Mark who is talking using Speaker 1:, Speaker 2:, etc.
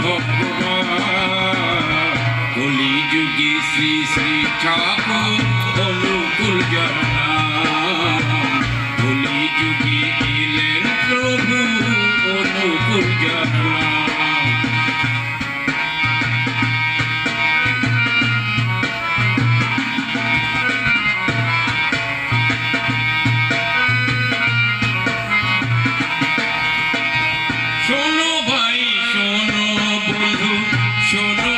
Speaker 1: ভগবান কলিযুগে শ্রী শ্রী ঠাকুর অনুকূল জগন্নাথ কলিযুগে এলেন প্রভু অনুকূল জগন্নাথ। শোনো ভাই শোনো বন্ধু শোনো